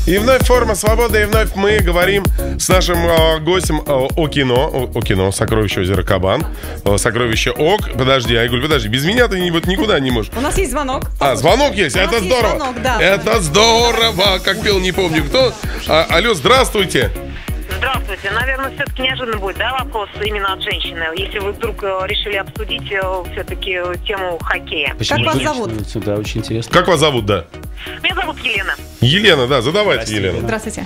И вновь форма свободы, и вновь мы говорим с нашим гостем о кино, «Сокровище озера Кабан», «Сокровище ОК». Подожди, Айгуль, подожди, без меня ты вот никуда не можешь. У нас есть звонок. Звонок есть, это здорово. Звонок, да. Это здорово, как пел, не помню кто. Алло, здравствуйте. Здравствуйте. Наверное, все-таки неожиданно будет, да, вопрос именно от женщины, если вы вдруг решили обсудить все-таки тему хоккея. Как вас зовут? Да, очень интересно. Как вас зовут, да? Меня зовут Елена. Елена, да, задавайте, Елена. Здравствуйте.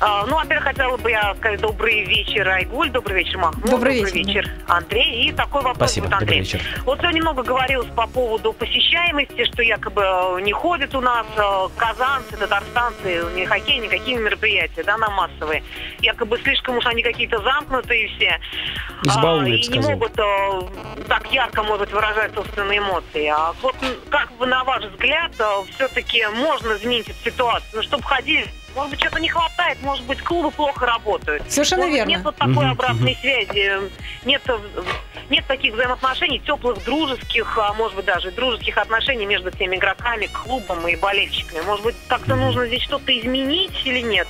Ну, во-первых, хотела бы я сказать добрый вечер, Айгуль, добрый вечер, Махмуд, добрый вечер, Андрей. И такой вопрос будет, Андрей. Вот сегодня много говорилось по поводу посещаемости, что якобы не ходят у нас казанцы, татарстанцы, ни хоккей, никакие мероприятия, да, на массовые. Якобы слишком уж они какие-то замкнутые все. И не могут так ярко, может быть, выражать собственные эмоции. А вот как бы, на ваш взгляд, все-таки можно изменить эту ситуацию? Ну, чтобы ходили... Может быть, что-то не хватает, может быть, клубы плохо работают. Совершенно верно. Нет вот такой обратной связи, нет таких взаимоотношений, теплых, дружеских, а может быть, даже дружеских отношений между теми игроками, клубом и болельщиками. Может быть, как-то нужно здесь что-то изменить или нет?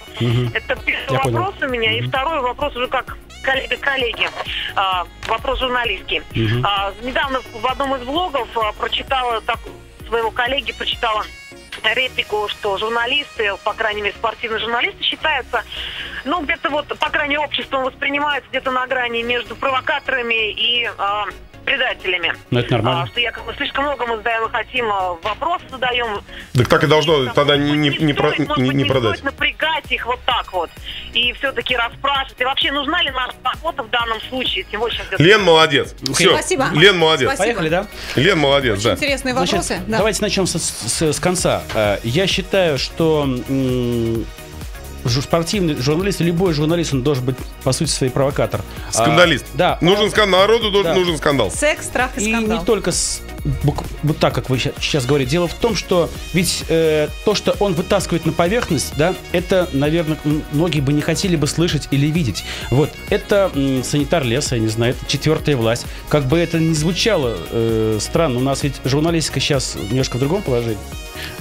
Это первый вопрос у меня. И второй вопрос уже как коллеги. Вопрос журналистский. Недавно в одном из блогов своего коллеги прочитала реплику, что журналисты, по крайней мере, спортивные журналисты считаются, ну, где-то вот, по крайней мере, обществом воспринимаются где-то на грани между провокаторами и предателями. Ну, это нормально. Что якобы слишком много мы задаем и хотим, вопросы задаем. Так и должно тогда не продать. Стоит напрягать их вот так вот. И все-таки расспрашивать. И вообще, нужна ли наша работа в данном случае? Тем более, Лен, молодец. Все. Спасибо. Лен, молодец. Спасибо. Поехали, да? Лен, молодец, очень да. Интересные вопросы. Значит, да. Давайте начнем с конца. Я считаю, что спортивный журналист, любой журналист, он должен быть, по сути, свой провокатор. Скандалист. Да. Народу нужен скандал. Секс, страх и скандал. И не только вот так, как вы сейчас говорите. Дело в том, что ведь то, что он вытаскивает на поверхность, да, это, наверное, многие бы не хотели бы слышать или видеть. Вот. Это санитар леса, я не знаю, это четвертая власть. Как бы это ни звучало странно, у нас ведь журналистика сейчас немножко в другом положении.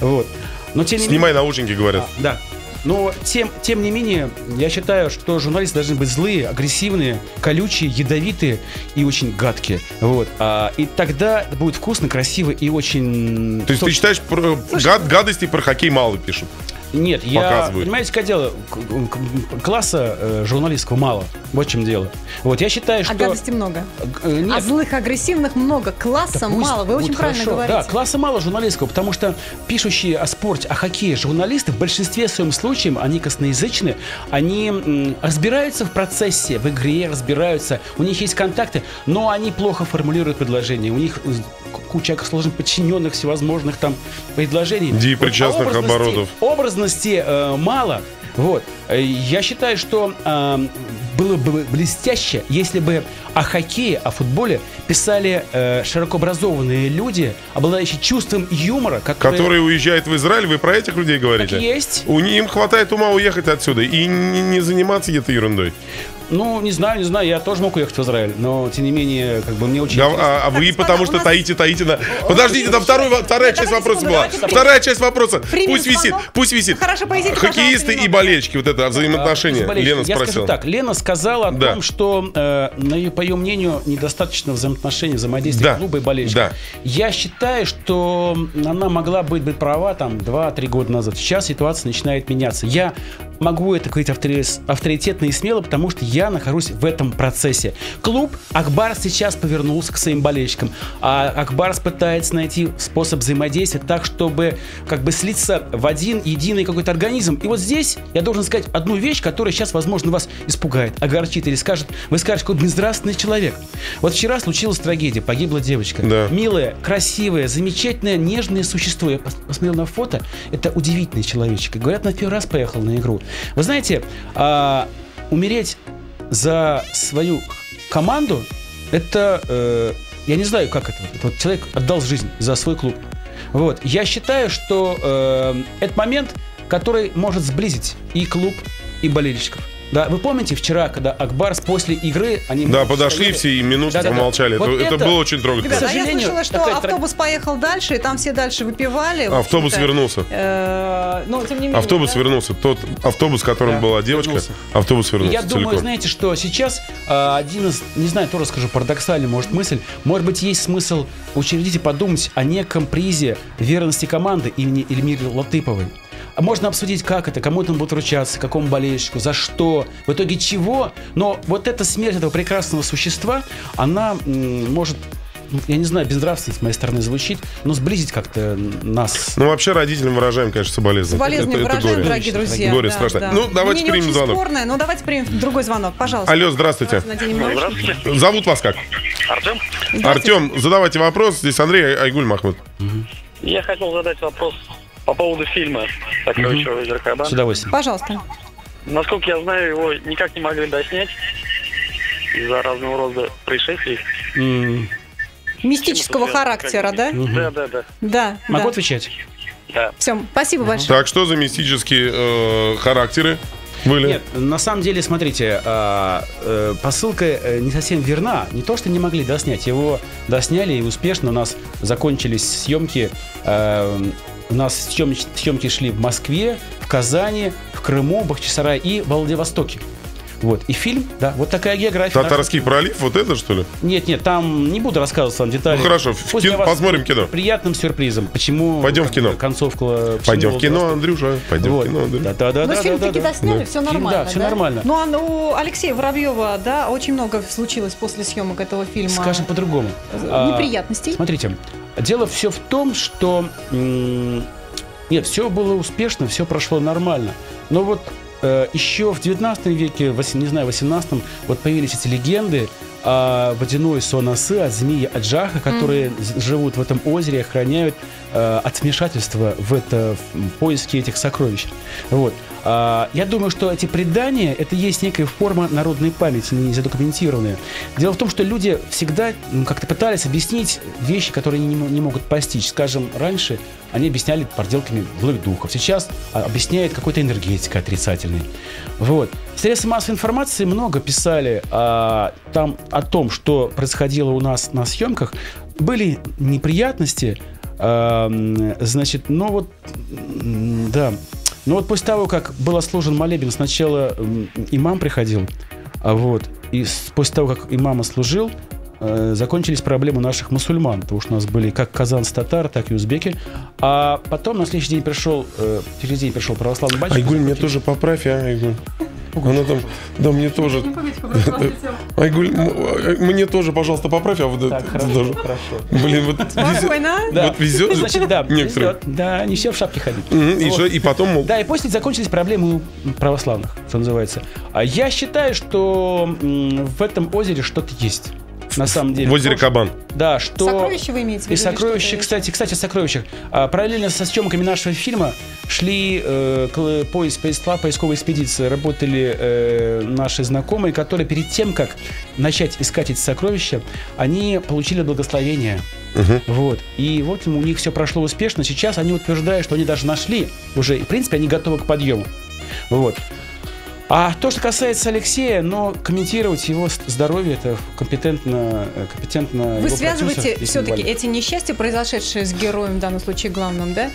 Вот. Но, тем не Снимай менее, наушники, говорят. Да. Но, тем не менее, я считаю, что журналисты должны быть злые, агрессивные, колючие, ядовитые и очень гадкие. Вот. И тогда будет вкусно, красиво и очень... То есть ты считаешь, гадостей про хоккей мало пишут? Нет, понимаете, какое дело, класса журналистского мало, вот в чем дело. Вот, я считаю, что... А гадости много. Нет. А злых, агрессивных много, класса мало, вы очень правильно говорите. Да, класса мало журналистского, потому что пишущие о спорте, о хоккее журналисты в большинстве своем случаев, они косноязычны, они разбираются в процессе, в игре разбираются, у них есть контакты, но они плохо формулируют предложения, у них куча сложных подчиненных всевозможных там предложений. Причастных оборотов. Образности мало. Вот. Я считаю, что было бы блестяще, если бы о хоккее, о футболе писали широкообразованные люди, обладающие чувством юмора, которые уезжают в Израиль. Вы про этих людей говорите? Так и есть. Им хватает ума уехать отсюда и не заниматься этой ерундой. Ну, не знаю, я тоже мог уехать в Израиль, но, тем не менее, как бы мне очень... Да, вы потому что таите... Подождите, там вторая часть вопроса была. Вторая часть вопроса. Пусть висит. Хорошо, поясните, хоккеисты и болельщики, вот это взаимоотношения. Лена спросила. Я скажу так, Лена сказала о том, что, по ее мнению, недостаточно взаимодействия клуба и болельщиков. Да. Я считаю, что она могла быть права там 2-3 года назад. Сейчас ситуация начинает меняться. Я могу это говорить авторитетно и смело, потому что я нахожусь в этом процессе. Клуб Ак-Барс сейчас повернулся к своим болельщикам. А Ак-Барс пытается найти способ взаимодействия так, чтобы как бы слиться в один единый какой-то организм. И вот здесь я должен сказать одну вещь, которая сейчас, возможно, вас испугает, огорчит или вы скажете, какой безнравственный человек. Вот вчера случилась трагедия, погибла девочка. Да. Милая, красивая, замечательное, нежное существо. Я посмотрел на фото, это удивительный человечек. И говорят, на первый раз поехал на игру. Вы знаете, умереть за свою команду, это, я не знаю, как это. Вот человек отдал жизнь за свой клуб. Вот. Я считаю, что это момент, который может сблизить и клуб, и болельщиков. Да, вы помните вчера, когда Акбарс после игры... Они подошли все и минуту помолчали. Вот это было очень трогательно. Ребята, я слышала, что автобус поехал дальше, и там все дальше выпивали. Автобус вернулся. Но, тем не менее, автобус вернулся. Тот автобус, в котором была девочка, автобус вернулся. Я думаю, знаете, что сейчас один из, не знаю, тоже скажу, парадоксальный, может, мысль. Может быть, есть смысл учредить и подумать о неком призе верности команды имени Эльмиры Латыповой. Можно обсудить, как это, кому там будут вручаться, какому болельщику, за что, в итоге чего. Но вот эта смерть этого прекрасного существа, она может, я не знаю, безнравственно с моей стороны звучит, но сблизить как-то нас. Ну, вообще родителям выражаем, конечно, соболезнования. Соболезнования выражаем, горе. дорогие друзья. Горе страшное. Да. Ну, давайте примем звонок. Спорное, но давайте примем другой звонок, пожалуйста. Алло, здравствуйте. Здравствуйте. Зовут вас как? Артем. Артем, задавайте вопрос. Здесь Андрей, Айгуль Махмуд. Я хотел задать вопрос по поводу фильма «Сокровища озера Кабан». С удовольствием. Пожалуйста. Насколько я знаю, его никак не могли доснять из-за разного рода происшествий. Мистического характера, да? Да. Да. Могу отвечать? Да. Все, спасибо большое. Так, что за мистические характеры были? Нет, на самом деле, смотрите, посылка не совсем верна. Не то, что не могли доснять, его досняли, и успешно у нас закончились съемки. У нас съемки шли в Москве, в Казани, в Крыму, Бахчисарае и в Владивостоке. Вот. И фильм, да, вот такая география. Татарский пролив, вот это, что ли? Нет, там не буду рассказывать вам детали. Ну хорошо, посмотрим кино. Приятным сюрпризом. Почему? Пойдем в кино. Концовка. Пойдем в кино, Андрюша. Пойдем в кино, Андрюша. Да. Но фильм таки досняли, все нормально. Да, все нормально. Ну, а у Алексея Воробьева, да, очень много случилось после съемок этого фильма. Скажем по-другому. Неприятностей. Смотрите, дело все в том, что нет, все было успешно, все прошло нормально. Но вот еще в 19 веке, не знаю, 18-м, вот появились эти легенды о водяной Сонасы, о змее Аджаха, которые живут в этом озере и охраняют от вмешательства в поиске этих сокровищ. Вот. Я думаю, что эти предания — это есть некая форма народной памяти, не задокументированная. Дело в том, что люди всегда как-то пытались объяснить вещи, которые они не могут постичь. Скажем, раньше они объясняли проделками злых духов. Сейчас объясняют какой-то энергетикой отрицательной. Вот. Средства массовой информации много писали там о том, что происходило у нас на съемках. Были неприятности, значит, но вот после того, как был отслужен молебен, сначала имам приходил, и после того, как имам отслужил, закончились проблемы наших мусульман, потому что у нас были как казанцы татары, так и узбеки. А потом на следующий день пришел православный батюшка. Айгуль, меня тоже поправь, Айгуль. Она там, да, мне тоже. Айгуль, мне тоже, пожалуйста, поправь, а вот это. Хорошо. Блин, вот везет. Значит, да, некоторые. Да, не все в шапке ходят. И потом. Да, и после закончились проблемы у православных, что называется. А я считаю, что в этом озере что-то есть. На самом деле. В озере Кабан. Да, что... Сокровища вы имеете в виду? И сокровища, кстати, о сокровищах. Параллельно со съемками нашего фильма шли поисковые экспедиции, работали наши знакомые, которые перед тем, как начать искать эти сокровища, они получили благословение. Вот. И вот у них все прошло успешно. Сейчас они утверждают, что они даже нашли уже, и, в принципе, они готовы к подъему. Вот. А то, что касается Алексея, но комментировать его здоровье, это компетентно Вы связываете все-таки эти несчастья, произошедшие с героем, в данном случае главным, да,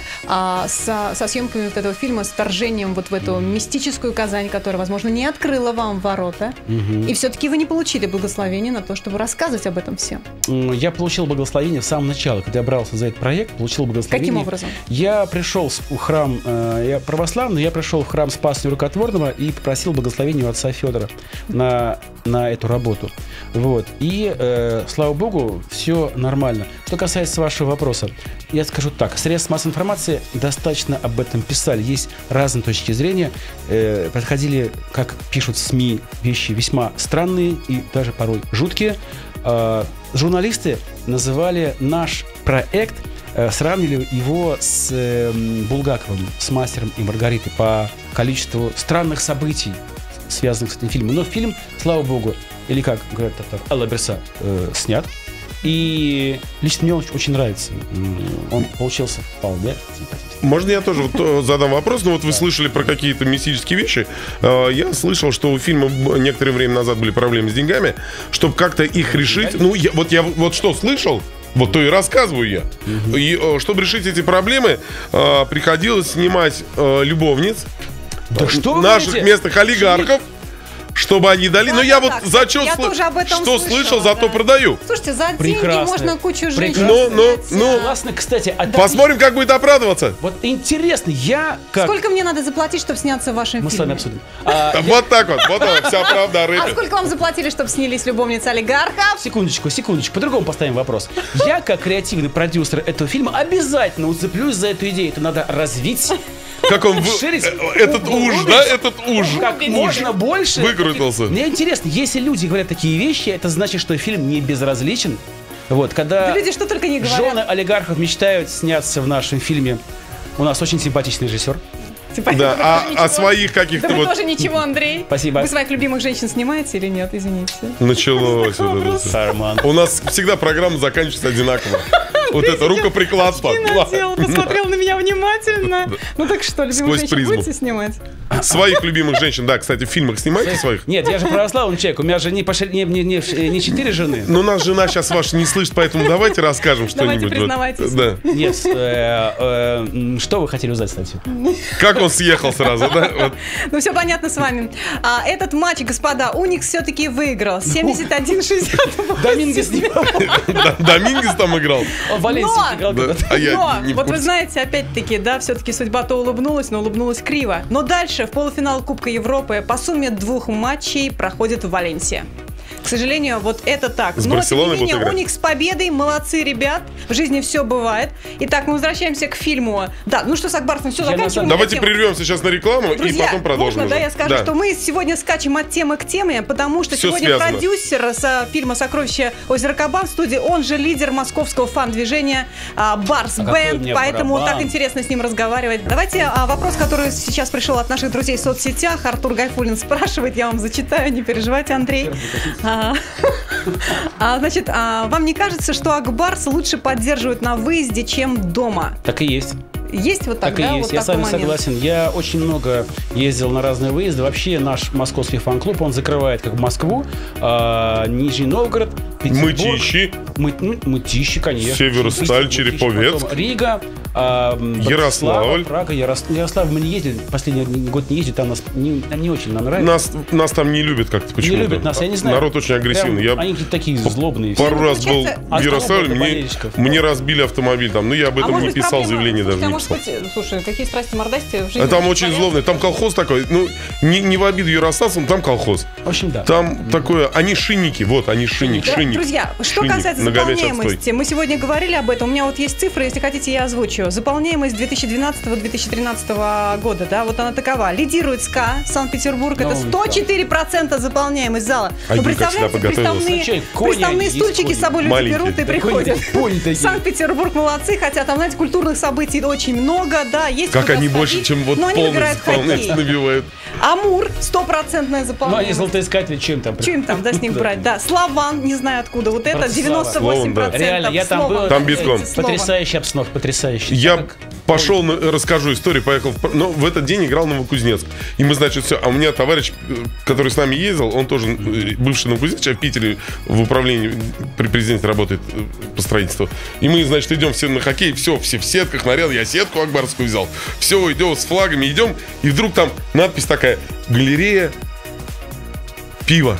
со съемками вот этого фильма, с вторжением вот в эту мистическую Казань, которая, возможно, не открыла вам ворота, и все-таки вы не получили благословение на то, чтобы рассказывать об этом всем? Я получил благословение в самом начале, когда я брался за этот проект, получил благословение. Каким образом? Я пришел в храм, я православный, я пришел в храм Спаса Нерукотворного и попросил благословения у отца Федора на эту работу. Вот. И, слава богу, все нормально. Что касается вашего вопроса, я скажу так. Средства массовой информации достаточно об этом писали. Есть разные точки зрения. Подходили, как пишут СМИ, вещи весьма странные и даже порой жуткие. Журналисты называли наш проект, сравнили его с Булгаковым, с «Мастером и Маргаритой» по количеству странных событий, связанных с этим фильмом. Но фильм, слава богу, или как говорят Алла Берса, снят. И лично мне он очень нравится. Он получился вполне симпатичный. Можно я тоже вот задам вопрос? Ну вот вы слышали про какие-то мистические вещи. Я слышал, что у фильма некоторое время назад были проблемы с деньгами. Чтобы как-то их решить... Ну, я вот что слышал, вот то и рассказываю я. И чтобы решить эти проблемы, приходилось снимать любовниц наших местных олигархов, чтобы они дали. Но я вот зачет, что слышал, зато продаю. Слушайте, за деньги можно кучу женщин. Ну, классно, кстати. Посмотрим, как будет оправдываться. Вот интересно, я как... Сколько мне надо заплатить, чтобы сняться в вашем фильме? Мы с вами обсудим. Вот так вот, вся правда о рыбе. А сколько вам заплатили, чтобы снялись любовницы олигархов? Секундочку, по-другому поставим вопрос. Я, как креативный продюсер этого фильма, обязательно уцеплюсь за эту идею. Это надо развить. Как он этот уж, да? Этот уж. Как можно больше. Выкрутился. Мне интересно, если люди говорят такие вещи, это значит, что фильм не безразличен. Вот, когда люди что только не говорят. Жены олигархов мечтают сняться в нашем фильме. У нас очень симпатичный режиссер. Да, а своих каких-то вот... тоже ничего, Андрей. Спасибо. Вы своих любимых женщин снимаете или нет? Извините. Началось. У нас всегда программа заканчивается одинаково. Вот это рукоприкладство. Посмотрел на меня внимательно. Ну так что, любимых женщин будете снимать? Своих любимых женщин, да, кстати, в фильмах снимаете своих? Нет, я же православный человек, у меня же не 4 жены. Но нас жена сейчас ваша не слышит, поэтому давайте расскажем что-нибудь. Давайте признавайтесь. Да. Нет, что вы хотели узнать, кстати? Как он съехал сразу, да? Ну все понятно с вами. Этот матч, господа, Уникс все-таки выиграл. 71-60. Домингес не играл. Домингес там играл. Валенсия играл. Но, вот вы знаете, опять-таки, да, все-таки судьба-то улыбнулась, но улыбнулась криво. Но дальше в полуфинал Кубка Европы по сумме 2 матчей проходит в Валенсия. К сожалению, вот это так. Но, тем не менее, Уникс с победой. Молодцы, ребят. В жизни все бывает. Итак, мы возвращаемся к фильму. Да, ну что с Акбарсом, все заканчиваем. Давайте прервемся сейчас на рекламу, друзья, и потом продолжим. Можно, да, я скажу, что мы сегодня скачем от темы к теме, потому что все сегодня связано. Продюсер фильма «Сокровища озера Кабан» в студии, он же лидер московского фан-движения Барс Бэнд, поэтому так интересно с ним разговаривать. Давайте вопрос, который сейчас пришел от наших друзей в соцсетях. Артур Гайфуллин спрашивает, я вам зачитаю, не переживайте, Андрей. Значит, вам не кажется, что Акбарс лучше поддерживают на выезде, чем дома? Так и есть. Есть вот так, так и есть. Я с вами согласен. Я очень много ездил на разные выезды. Вообще наш московский фан-клуб, он закрывает как Москву, Нижний Новгород, Петербург. Мытищи, конечно. Северсталь, Череповец. Рига, Ярославль. Прага, Ярославль мы не ездили, последний год не ездили, там нас не очень нам нравится. Нас там не любят как-то почему-то. Не любят нас, я не знаю. Народ очень агрессивный. Они такие злобные. Пару раз был в Ярославле, мне разбили автомобиль там, но я об этом не писал заявление даже. Слушай, какие страсти мордасти в жизни? Там очень злобный, там колхоз такой, ну, не в обиду ярославцам, там колхоз. В общем, да. Там такое, они шинники, вот, они шинник. Друзья, что касается заполняемости, мы сегодня говорили об этом, у меня вот есть цифры, если хотите, я озвучу. Заполняемость 2012-2013 года, да, вот она такова. Лидирует СКА, Санкт-Петербург, это 104% заполняемость зала. Вы представляете, приставные стульчики с собой люди берут и приходят. Санкт-Петербург молодцы, хотя там, знаете, культурных событий очень много, да, есть. Как они больше, чем вот полностью набивают. Амур, 100% заполняемость. Ну, они золотоискатели, чем там? Чем там, да, с них брать, да. Славан, не знаю откуда, вот это 98%. Реально, я там был. Там битком. Потрясающая обстановка, потрясающая. Я пошел, расскажу историю, поехал, но в этот день играл Новокузнецк. И мы, значит, все, а у меня товарищ, который с нами ездил, он тоже бывший Новокузнецк, а в Питере в управлении при президенте работает по строительству. И мы, значит, идем все на хоккей, все в сетках, наряд, я сетку акбарскую взял. Все, идем с флагами, идем, и вдруг там надпись такая: галерея пива.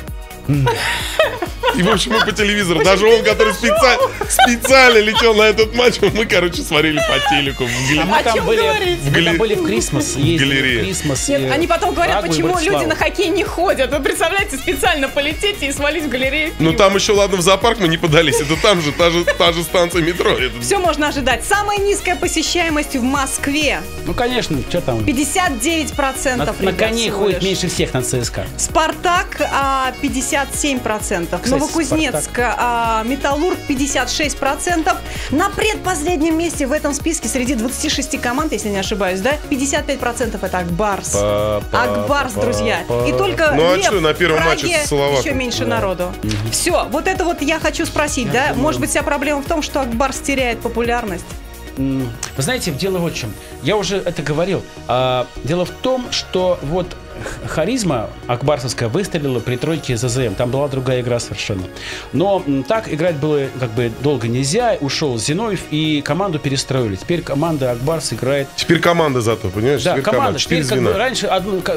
И, в общем, мы по телевизору, даже он, который специально летел на этот матч, мы, короче, смотрели по телеку. А мы там были в Крисмас, ездили в Крисмас. Нет, они потом говорят, почему люди на хоккей не ходят. Вы представляете, специально полететь и свалить в галерею. Ну, там еще, ладно, в зоопарк мы не подались, это там же, та же станция метро. Все можно ожидать. Самая низкая посещаемость в Москве. Ну, конечно, что там? 59%. На коне ходит меньше всех на ЦСКА. Спартак 57%. Кстати, Новокузнецк, Металлург 56%. На предпоследнем месте в этом списке среди 26 команд, если не ошибаюсь, да, 55% это Акбарс. Акбарс, друзья. И только Лев на первом матче с Салаватом еще меньше народу. Все, вот это вот я хочу спросить, да? Может быть, вся проблема в том, что Акбарс теряет популярность? Вы знаете, дело вот в чем. Я уже это говорил. Дело в том, что вот харизма акбарсовская выстрелила при тройке ЗЗМ. Там была другая игра совершенно. Но так играть было как бы долго нельзя. Ушел Зиновьев, и команду перестроили. Теперь команда Акбарс играет... Теперь команда зато, понимаешь? Да, теперь команда. Теперь как бы раньше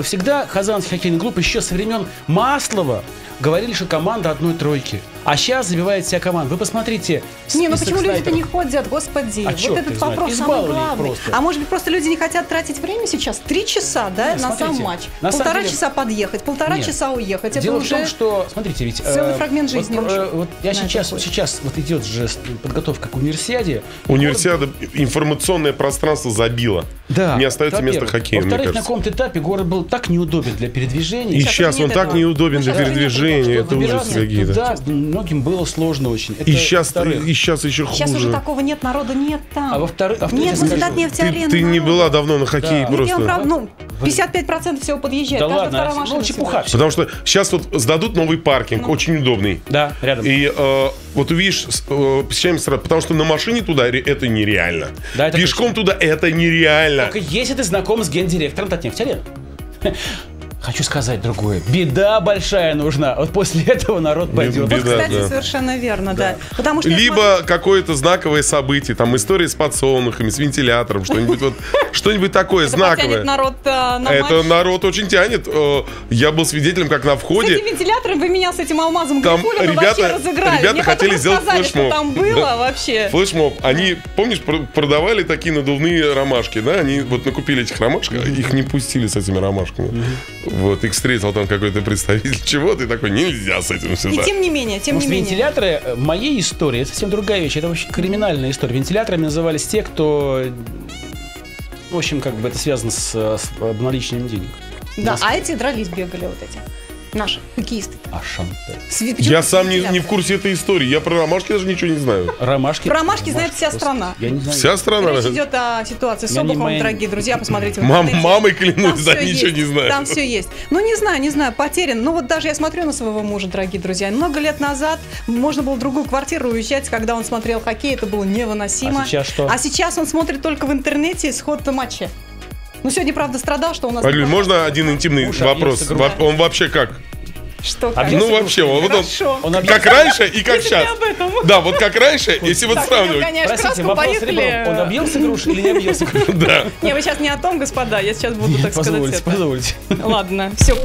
всегда Казанский хоккейный клуб еще со времен Маслова говорили, что команда одной тройки. А сейчас забивает вся команда. Вы посмотрите. Не, ну почему люди-то не ходят, господи? А вот этот вопрос самый главный. Просто. А может быть, просто люди не хотят тратить время сейчас? 3 часа, да, на сам матч. Полтора часа подъехать, полтора часа уехать. Дело это в том, что, смотрите, ведь... целый фрагмент жизни. Вот я сейчас вот идет же подготовка к универсиаде. Универсиада, информационное пространство забило. Да. Не остается места хоккея, мне Во-вторых, кажется. на каком-то этапе город был так неудобен для передвижения. И сейчас он так неудобен для передвижения. Это ужас какие-то. Да, многим было сложно очень. И сейчас еще хуже. Сейчас уже такого нет, народу нет там. А во-вторых, нет, Мосгород нефтеарена. Ты не была давно на хоккее просто. 55% всего подъезжает. Да каждая ладно, вторая машина. чепуха. Потому что сейчас вот сдадут новый паркинг, очень удобный. Да, рядом. И вот увидишь, посещаем сразу, потому что на машине туда это нереально. Да, это пешком туда это нереально. Только если ты знаком с гендиректором Татнефть-Арена. Хочу сказать другое. Беда большая нужна. Вот после этого народ пойдет. Вот, кстати, совершенно верно, да. Потому что либо какое-то знаковое событие, там история с подсолнухами, с вентилятором, что-нибудь такое знаковое. Народ на это матч. народ очень тянет. Я был свидетелем, как на входе. С этим вентилятором вы меня с этим алмазом Там Грифулиным вообще разыграли. ребята Мне хотели потом сделать сказали, флешмоб. что там было вообще. Флешмоб. Они, помнишь, продавали такие надувные ромашки, да? Они вот накупили этих ромашек, их не пустили с этими ромашками. Вот, их встретил там какой-то представитель чего-то, и такой, нельзя с этим сюда. И тем не менее, вентиляторы, в моей истории, это совсем другая вещь, это вообще криминальная история. Вентиляторами назывались те, кто, в общем, как бы это связано с обналичиванием денег. Да, а эти дрались, бегали вот эти. Наши хоккеисты. Я сам не в курсе этой истории. Я про ромашки даже ничего не знаю. Ромашки знает вся страна. Я не знаю. Вся страна. Речь идет о ситуации с Обуховым, дорогие друзья. Посмотрите. Мамой клянусь, да, ничего не знаю. Там все есть. Ну, не знаю, потерян. Ну, вот даже я смотрю на своего мужа, дорогие друзья. Много лет назад можно было в другую квартиру уезжать, когда он смотрел хоккей. Это было невыносимо. А сейчас что? А сейчас он смотрит только в интернете сход матча. Ну, сегодня, правда, страдал, что у нас... Алюль, можно один интимный вопрос? Он вообще как? Что? Ну, вообще, вот он как раньше и как сейчас. Да, вот как раньше, если вот сравнивать. Простите, вопрос ребром. Он объелся груши или не объелся груши? Да. Не, вы сейчас не о том, господа. Я сейчас буду, так сказать, Позвольте. Ладно, все.